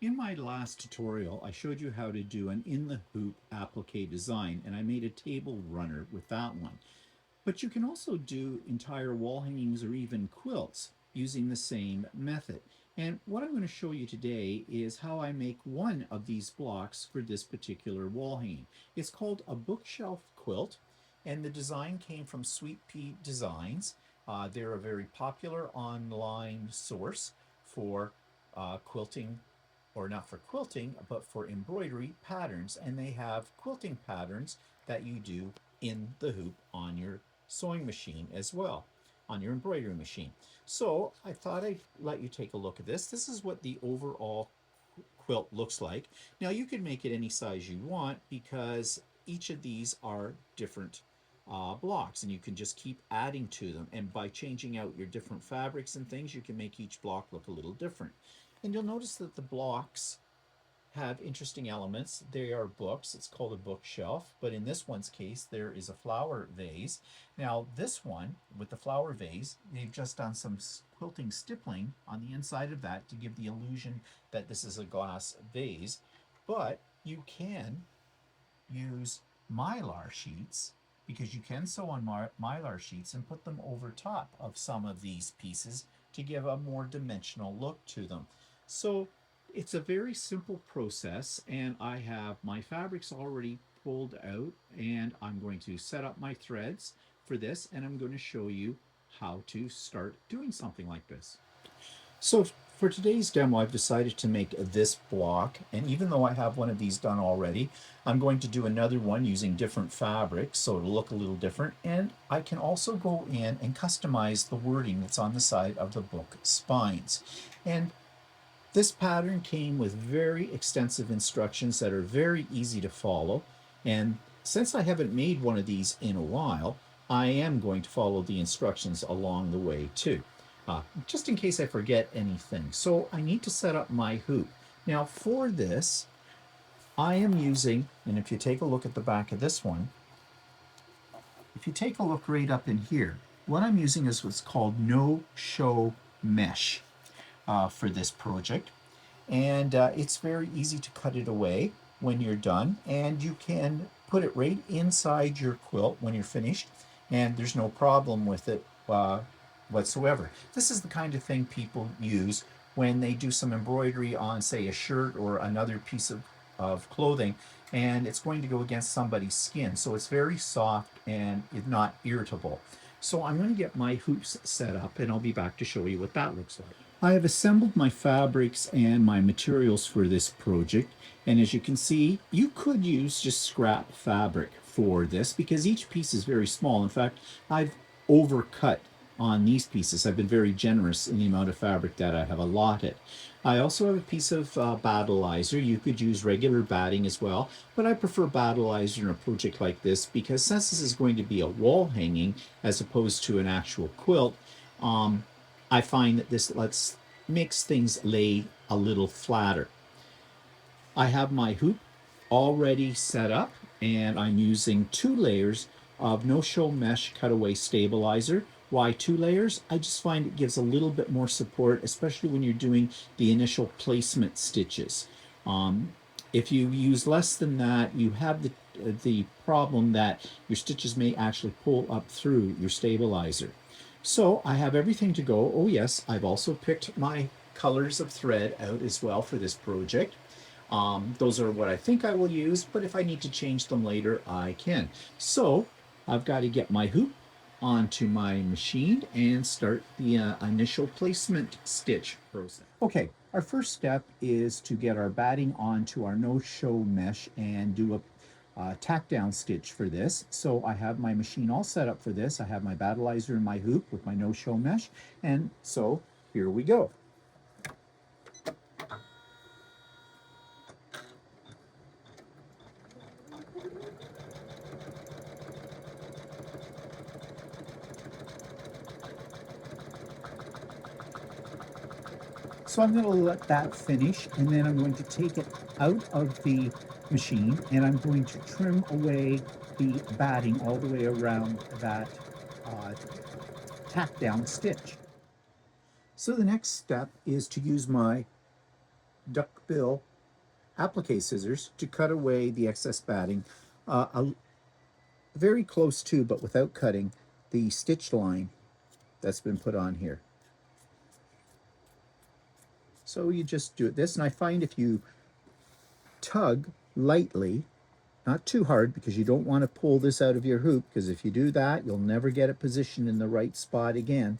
In my last tutorial, I showed you how to do an in-the-hoop applique design, and I made a table runner with that one. But you can also do entire wall hangings or even quilts using the same method. And what I'm going to show you today is how I make one of these blocks for this particular wall hanging. It's called a bookshelf quilt, and the design came from Sweet Pea Designs. They're a very popular online source for quilting, or not for quilting, but for embroidery patterns. And they have quilting patterns that you do in the hoop on your sewing machine as well, on your embroidery machine. So I thought I'd let you take a look at this. This is what the overall quilt looks like. Now you can make it any size you want because each of these are different blocks, and you can just keep adding to them. And by changing out your different fabrics and things, you can make each block look a little different. And you'll notice that the blocks have interesting elements. They are books. It's called a bookshelf, but in this one's case, there is a flower vase. Now, this one with the flower vase, they've just done some quilting stippling on the inside of that to give the illusion that this is a glass vase. But you can use mylar sheets, because you can sew on mylar sheets and put them over top of some of these pieces to give a more dimensional look to them. So it's a very simple process, and I have my fabrics already pulled out, and I'm going to set up my threads for this, and I'm going to show you how to start doing something like this. So for today's demo, I've decided to make this block, and even though I have one of these done already, I'm going to do another one using different fabrics so it'll look a little different, and I can also go in and customize the wording that's on the side of the book spines. And this pattern came with very extensive instructions that are very easy to follow, and since I haven't made one of these in a while, I am going to follow the instructions along the way too, just in case I forget anything. So I need to set up my hoop. Now for this, I am using, and if you take a look at the back of this one, if you take a look right up in here, what I'm using is what's called no-show mesh for this project. And it's very easy to cut it away when you're done, and you can put it right inside your quilt when you're finished, and there's no problem with it whatsoever. This is the kind of thing people use when they do some embroidery on, say, a shirt or another piece of clothing, and it's going to go against somebody's skin, so it's very soft and not irritable. So I'm going to get my hoops set up, and I'll be back to show you what that looks like. I have assembled my fabrics and my materials for this project, and as you can see, you could use just scrap fabric for this because each piece is very small. In fact, I've overcut on these pieces. I've been very generous in the amount of fabric that I have allotted. I also have a piece of battleizer. You could use regular batting as well, but I prefer battleizer in a project like this because since this is going to be a wall hanging as opposed to an actual quilt, I find that makes things lay a little flatter. I have my hoop already set up, and I'm using 2 layers of no-show mesh cutaway stabilizer. Why 2 layers? I just find it gives a little bit more support, especially when you're doing the initial placement stitches. If you use less than that, you have the problem that your stitches may actually pull up through your stabilizer. So I have everything to go. Oh yes, I've also picked my colors of thread out as well for this project. Those are what I think I will use, but if I need to change them later, I can. So I've got to get my hoop onto my machine and start the initial placement stitch process. Okay, our first step is to get our batting onto our no-show mesh and do a tack down stitch for this. So I have my machine all set up for this. I have my battleizer and my hoop with my no-show mesh, and so here we go. So I'm going to let that finish, and then I'm going to take it out of the machine, and I'm going to trim away the batting all the way around that tack down stitch. So the next step is to use my duckbill applique scissors to cut away the excess batting, very close to, but without cutting, the stitch line that's been put on here. So you just do this, and I find if you tug lightly, not too hard, because you don't want to pull this out of your hoop, because if you do that, you'll never get it positioned in the right spot again.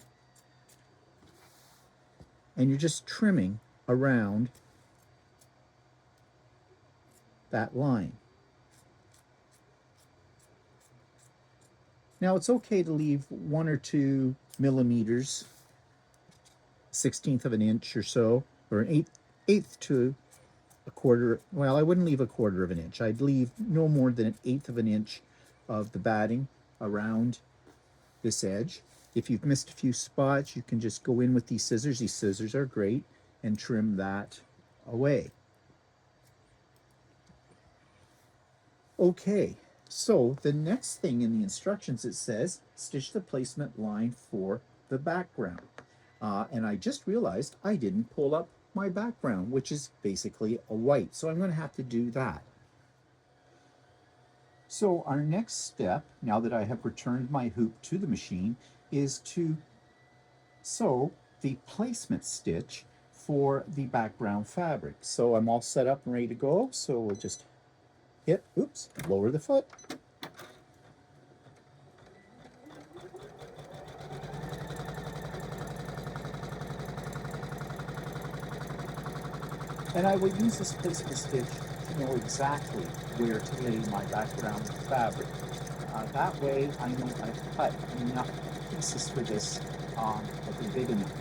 And you're just trimming around that line. Now it's okay to leave 1 or 2 millimeters, 1/16 of an inch or so, or an eighth to a quarter. Well, I wouldn't leave a quarter of an inch. I'd leave no more than an eighth of an inch of the batting around this edge. If you've missed a few spots, you can just go in with these scissors. These scissors are great, and trim that away. Okay, so the next thing in the instructions, it says stitch the placement line for the background. And I just realized I didn't pull up my background, which is basically a white. So I'm going to have to do that. So our next step, now that I have returned my hoop to the machine, is to sew the placement stitch for the background fabric. So I'm all set up and ready to go. So we'll just hit, oops, lower the foot. And I will use this placement stitch to know exactly where to lay my background fabric. That way I know I've cut enough pieces for this that they're big enough.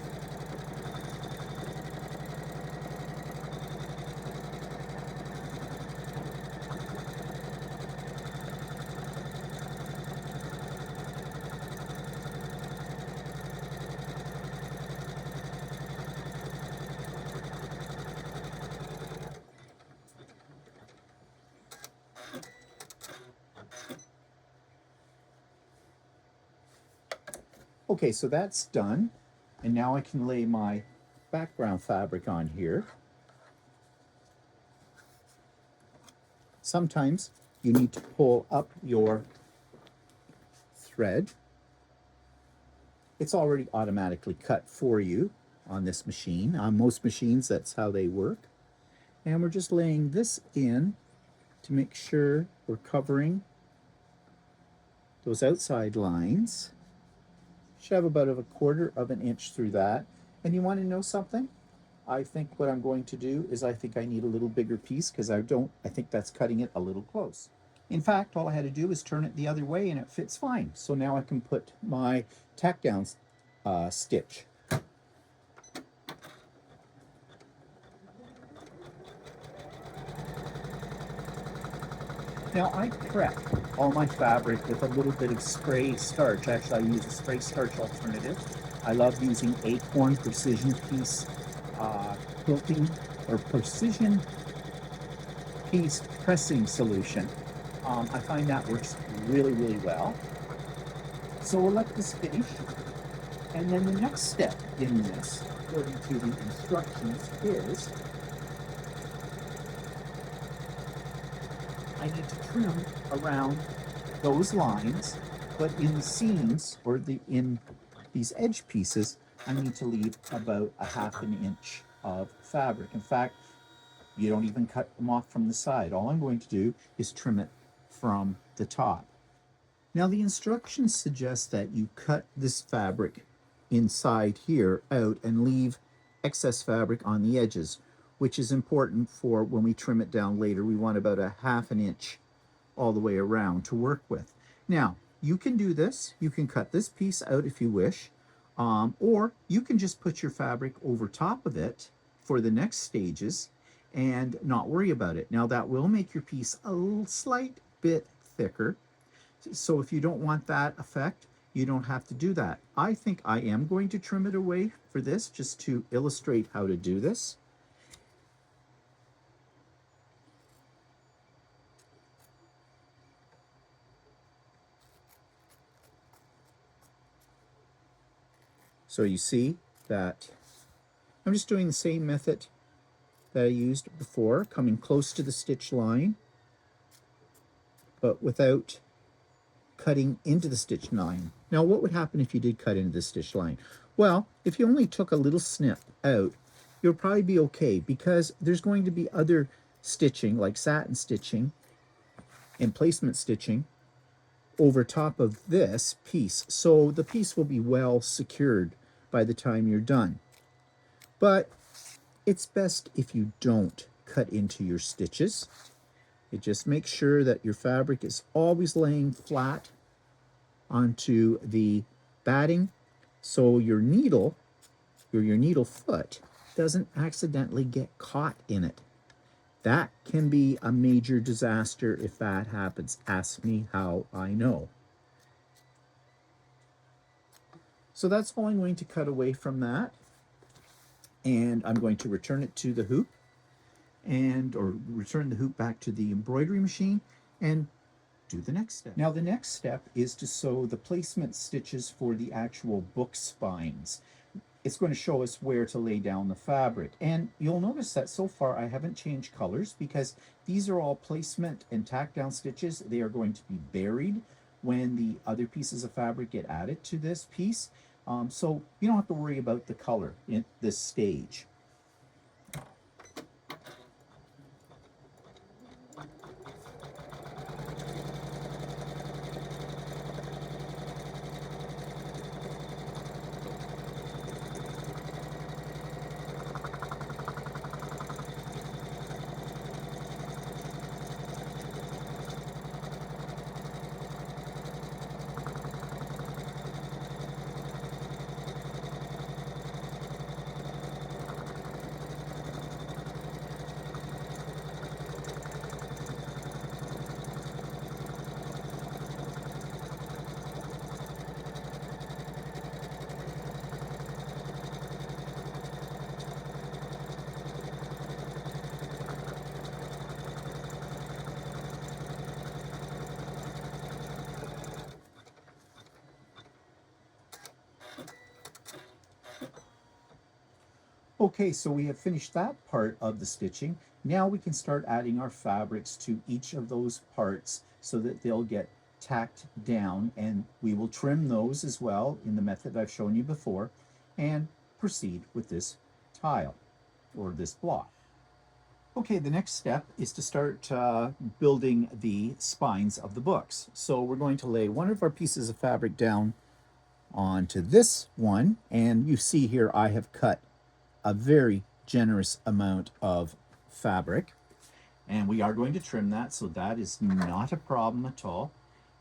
Okay, so that's done. And now I can lay my background fabric on here. Sometimes you need to pull up your thread. It's already automatically cut for you on this machine. On most machines, that's how they work. And we're just laying this in to make sure we're covering those outside lines. Should have about a quarter of an inch through that. And you want to know something? I think what I'm going to do is I think I need a little bigger piece because I think that's cutting it a little close. In fact, all I had to do is turn it the other way and it fits fine. So now I can put my tack down stitch. Now I prep all my fabric with a little bit of spray starch. Actually, I use a spray starch alternative. I love using Acorn Precision Piece quilting or Precision Piece pressing solution. I find that works really, really well. So we'll let this finish. And then the next step in this, according to the instructions, is I need to trim around those lines, but in the seams or in these edge pieces, I need to leave about a ½ an inch of fabric. In fact, you don't even cut them off from the side. All I'm going to do is trim it from the top. Now the instructions suggest that you cut this fabric inside here out and leave excess fabric on the edges, which is important for when we trim it down later. We want about a ½ an inch all the way around to work with. Now, you can do this. You can cut this piece out if you wish, or you can just put your fabric over top of it for the next stages and not worry about it. Now, that will make your piece a slight bit thicker. So if you don't want that effect, you don't have to do that. I think I am going to trim it away for this just to illustrate how to do this. So you see that I'm just doing the same method that I used before, coming close to the stitch line, but without cutting into the stitch line. Now, what would happen if you did cut into the stitch line? Well, if you only took a little snip out, you'll probably be okay, because there's going to be other stitching, like satin stitching and placement stitching, over top of this piece. So the piece will be well secured by the time you're done. But it's best if you don't cut into your stitches. It just makes sure that your fabric is always laying flat onto the batting, so your needle, or your needle foot, doesn't accidentally get caught in it. That can be a major disaster if that happens. Ask me how I know. So that's all I'm going to cut away from that. And I'm going to return it to the hoop, or return the hoop back to the embroidery machine and do the next step. Now the next step is to sew the placement stitches for the actual book spines. It's going to show us where to lay down the fabric. And you'll notice that so far I haven't changed colors, because these are all placement and tack down stitches. They are going to be buried when the other pieces of fabric get added to this piece. So you don't have to worry about the color in this stage. Okay, so we have finished that part of the stitching. Now we can start adding our fabrics to each of those parts so that they'll get tacked down, and we will trim those as well in the method I've shown you before, and proceed with this tile or this block. Okay, the next step is to start building the spines of the books. So we're going to lay one of our pieces of fabric down onto this one, and you see here I have cut a very generous amount of fabric, and we are going to trim that, so that is not a problem at all,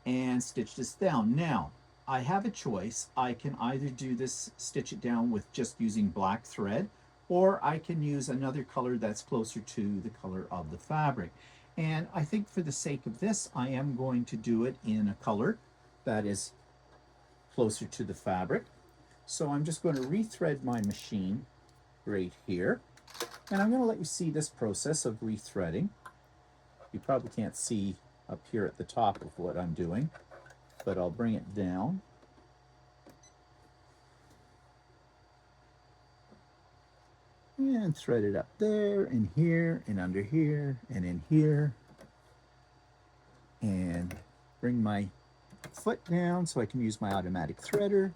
and stitch this down. Now I have a choice. I can either do this, stitch it down with just using black thread, or I can use another color that's closer to the color of the fabric. And I think for the sake of this, I am going to do it in a color that is closer to the fabric. So I'm just going to rethread my machine right here, and I'm going to let you see this process of rethreading. You probably can't see up here at the top of what I'm doing, but I'll bring it down. And thread it up there, and here, and under here, and in here. And bring my foot down so I can use my automatic threader.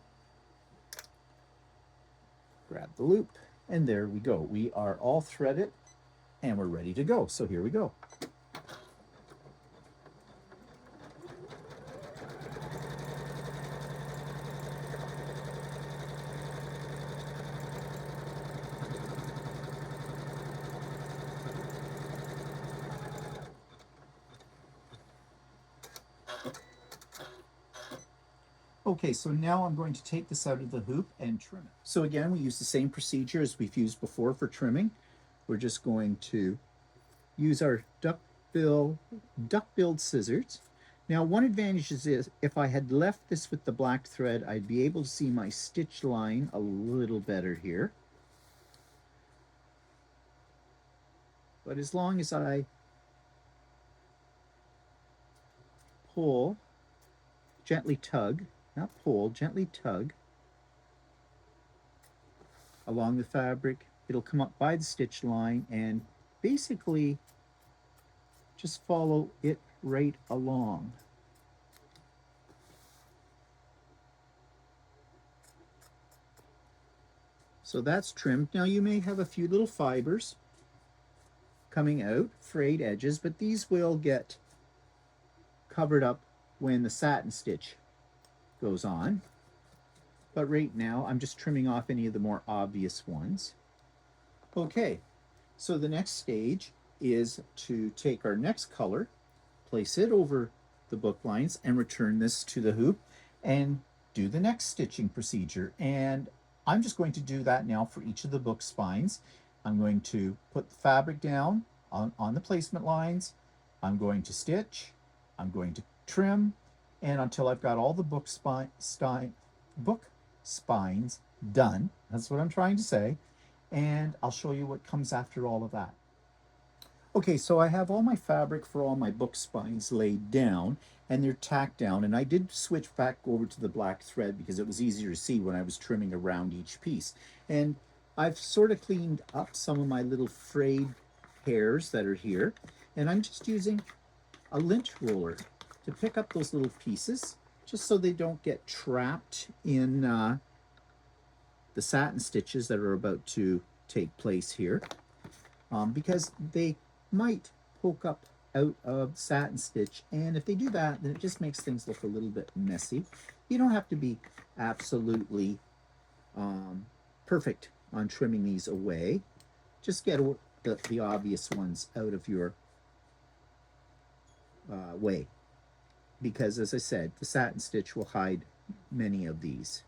Grab the loop, and there we go. We are all threaded, and we're ready to go. So here we go. Okay, so now I'm going to take this out of the hoop and trim it. So again, we use the same procedure as we've used before for trimming. We're just going to use our duck-billed scissors. Now, one advantage is if I had left this with the black thread, I'd be able to see my stitch line a little better here. But as long as I pull, gently tug, not pull, gently tug along the fabric it'll come up by the stitch line and basically just follow it right along. So that's trimmed. Now you may have a few little fibers coming out, frayed edges, but these will get covered up when the satin stitch goes on. But right now I'm just trimming off any of the more obvious ones. Okay, so the next stage is to take our next color, place it over the book lines, and return this to the hoop and do the next stitching procedure. And I'm just going to do that now for each of the book spines. I'm going to put the fabric down on the placement lines. I'm going to stitch. I'm going to trim, and until I've got all the book spines done. That's what I'm trying to say. And I'll show you what comes after all of that. Okay, so I have all my fabric for all my book spines laid down, and they're tacked down, and I did switch back over to the black thread because it was easier to see when I was trimming around each piece. And I've sort of cleaned up some of my little frayed hairs that are here, and I'm just using a lint roller to pick up those little pieces just so they don't get trapped in the satin stitches that are about to take place here, because they might poke up out of satin stitch, and if they do that, then it just makes things look a little bit messy. You don't have to be absolutely perfect on trimming these away. Just get the obvious ones out of your way, because as I said, the satin stitch will hide many of these.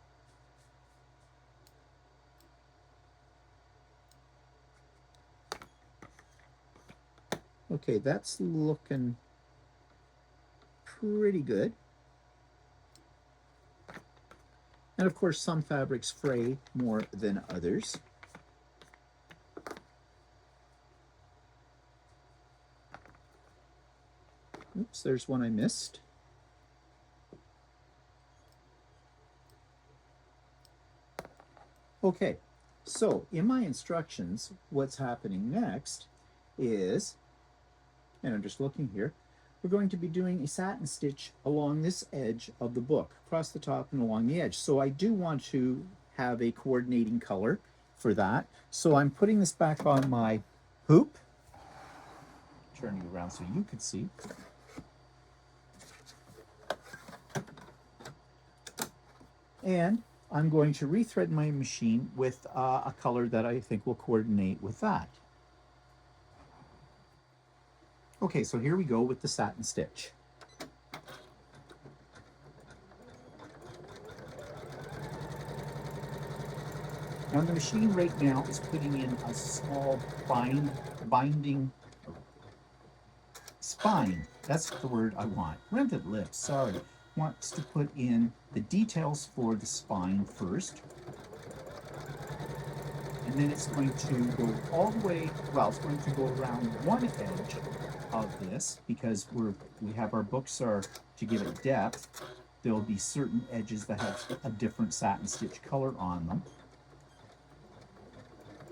Okay, that's looking pretty good. And of course, some fabrics fray more than others. Oops, there's one I missed. Okay, so in my instructions, what's happening next is, and I'm just looking here, we're going to be doing a satin stitch along this edge of the book, across the top and along the edge. So I do want to have a coordinating color for that. So I'm putting this back on my hoop, turning it around so you can see. And I'm going to rethread my machine with a color that I think will coordinate with that. Okay, so here we go with the satin stitch. Now the machine right now is putting in a small binding spine. That's the word I want. Rented lips, sorry. Wants to put in the details for the spine first. And then it's going to go all the way, well, it's going to go around one edge of this, because we have our books are to give it depth. There'll be certain edges that have a different satin stitch color on them.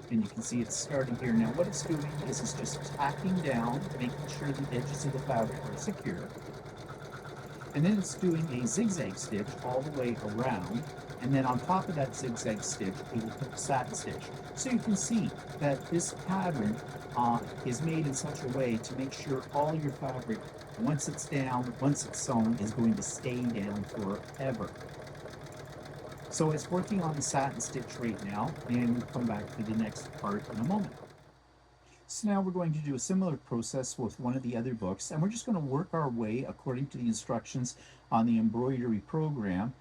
And you can see it's starting here. Now what it's doing is it's just tacking down, making sure the edges of the fabric are secure. And then it's doing a zigzag stitch all the way around, and then on top of that zigzag stitch, it will put the satin stitch. So you can see that this pattern is made in such a way to make sure all your fabric, once it's down, once it's sewn, is going to stay down forever. So it's working on the satin stitch right now, and we'll come back to the next part in a moment. So now we're going to do a similar process with one of the other books, and we're just going to work our way according to the instructions on the embroidery program,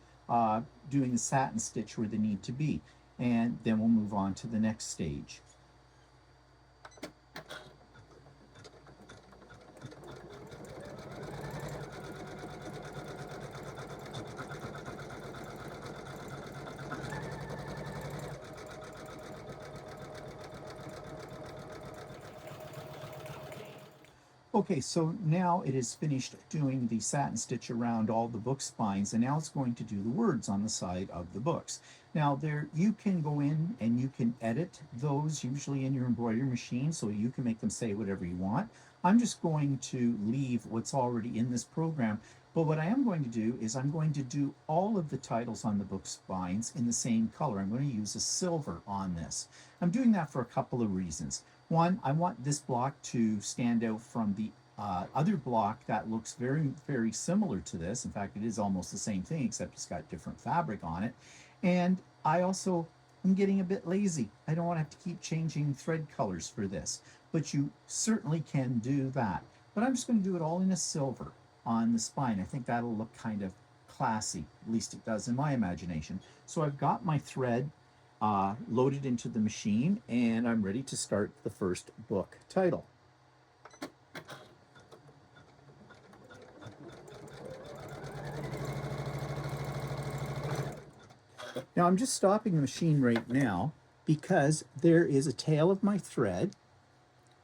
doing the satin stitch where they need to be, and then we'll move on to the next stage. Okay, so now it is finished doing the satin stitch around all the book spines, and now it's going to do the words on the side of the books. Now there, you can go in and you can edit those usually in your embroidery machine, so you can make them say whatever you want. I'm just going to leave what's already in this program, but what I am going to do is I'm going to do all of the titles on the book spines in the same color. I'm going to use a silver on this. I'm doing that for a couple of reasons. One, I want this block to stand out from the other block that looks very, very similar to this. In fact, it is almost the same thing, except it's got different fabric on it. And I also am getting a bit lazy. I don't want to have to keep changing thread colors for this, but you certainly can do that. But I'm just going to do it all in a silver on the spine. I think that'll look kind of classy, at least it does in my imagination. So I've got my thread loaded into the machine, and I'm ready to start the first book title. Now I'm just stopping the machine right now because there is a tail of my thread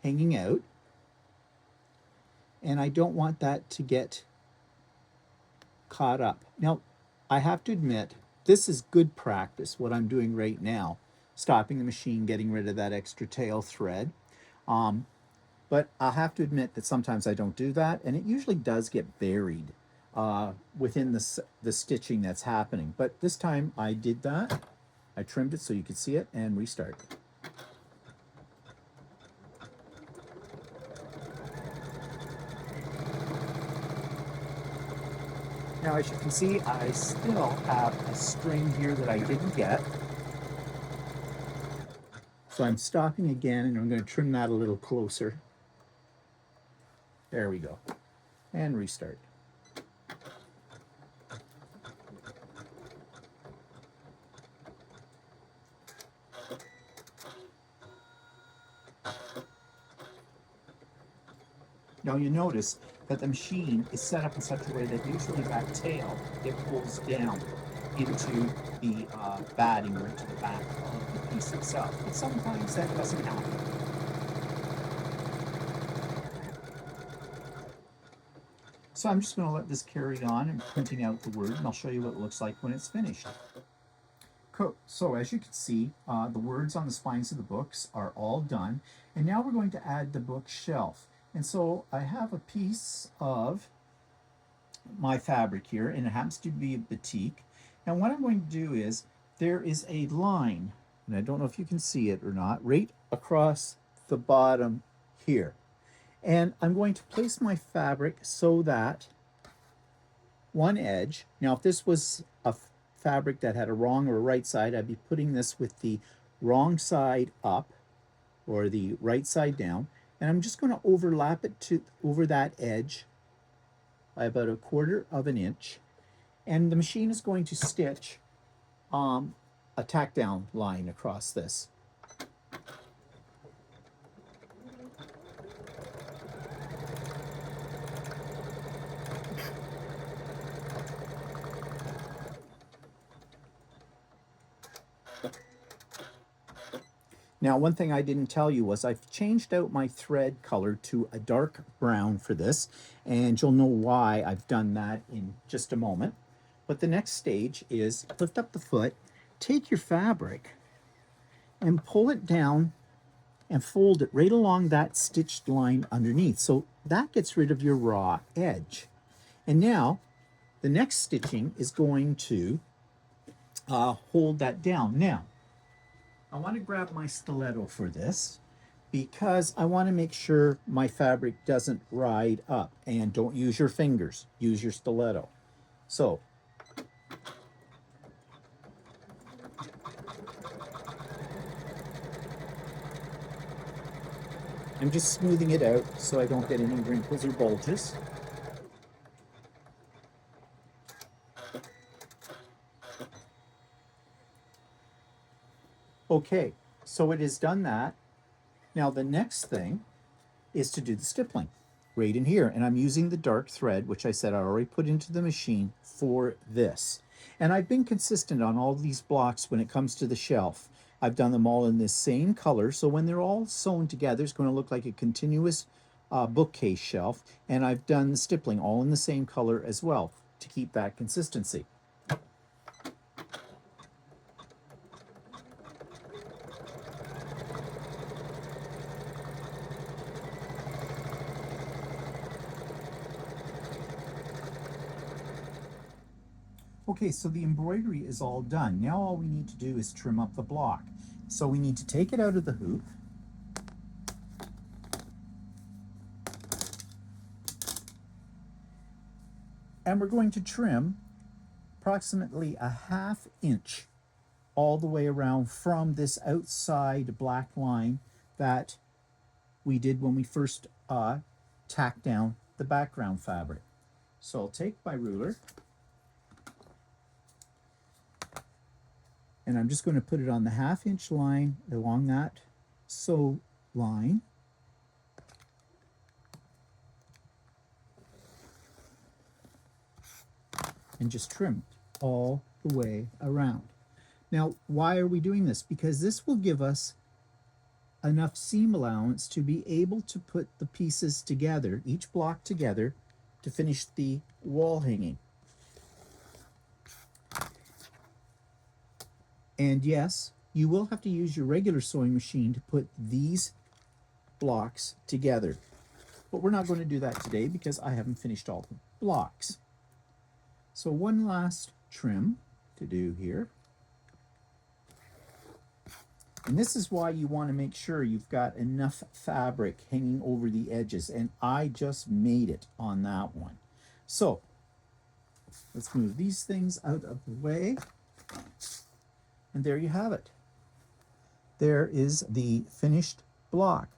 hanging out, and I don't want that to get caught up. Now, I have to admit, this is good practice, what I'm doing right now, stopping the machine, getting rid of that extra tail thread. But I have to admit that sometimes I don't do that, and it usually does get buried within the stitching that's happening. But this time I did that. I trimmed it so you could see it, and restart. Now, as you can see, I still have a string here that I didn't get. So I'm stopping again, and I'm going to trim that a little closer. There we go. And restart. Now you notice that the machine is set up in such a way that usually that tail, it pulls down into the batting or into the back of the piece itself. But sometimes that doesn't happen. So I'm just going to let this carry on and printing out the word, and I'll show you what it looks like when it's finished. Cool. So as you can see, the words on the spines of the books are all done, and now we're going to add the bookshelf. And so I have a piece of my fabric here, and it happens to be a batik. And what I'm going to do is, there is a line, and I don't know if you can see it or not, right across the bottom here. And I'm going to place my fabric so that one edge, now if this was a fabric that had a wrong or a right side, I'd be putting this with the wrong side up or the right side down, and I'm just going to overlap it over that edge by about 1/4 of an inch, and the machine is going to stitch a tack down line across this. Now, one thing I didn't tell you was I've changed out my thread color to a dark brown for this, and you'll know why I've done that in just a moment. But the next stage is lift up the foot, take your fabric, and pull it down and fold it right along that stitched line underneath. So that gets rid of your raw edge. And now, the next stitching is going to hold that down. Now, I want to grab my stiletto for this because I want to make sure my fabric doesn't ride up. And don't use your fingers, use your stiletto. So, I'm just smoothing it out so I don't get any wrinkles or bulges. Okay, so it has done that. Now the next thing is to do the stippling right in here. And I'm using the dark thread, which I said I already put into the machine for this. And I've been consistent on all these blocks when it comes to the shelf. I've done them all in this same color, so when they're all sewn together, it's going to look like a continuous bookcase shelf, and I've done the stippling all in the same color as well to keep that consistency. Okay, so the embroidery is all done. Now all we need to do is trim up the block. So we need to take it out of the hoop. And we're going to trim approximately a 1/2 inch all the way around from this outside black line that we did when we first tacked down the background fabric. So I'll take my ruler and I'm just going to put it on the 1/2 inch line along that sew line. And just trim it all the way around. Now, why are we doing this? Because this will give us enough seam allowance to be able to put the pieces together, each block together, to finish the wall hanging. And yes, you will have to use your regular sewing machine to put these blocks together. But we're not going to do that today because I haven't finished all the blocks. So one last trim to do here. And this is why you want to make sure you've got enough fabric hanging over the edges. And I just made it on that one. So let's move these things out of the way. And there you have it. There is the finished block.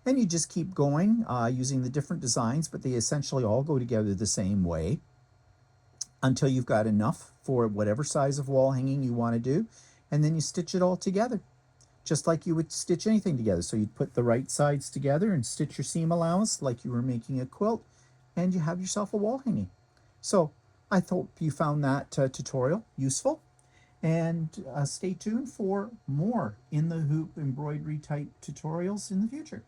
And you just keep going using the different designs, but they essentially all go together the same way until you've got enough for whatever size of wall hanging you want to do. And then you stitch it all together, just like you would stitch anything together. So you'd put the right sides together and stitch your seam allowance like you were making a quilt, and you have yourself a wall hanging. So I hope you found that tutorial useful. And stay tuned for more in the hoop embroidery type tutorials in the future.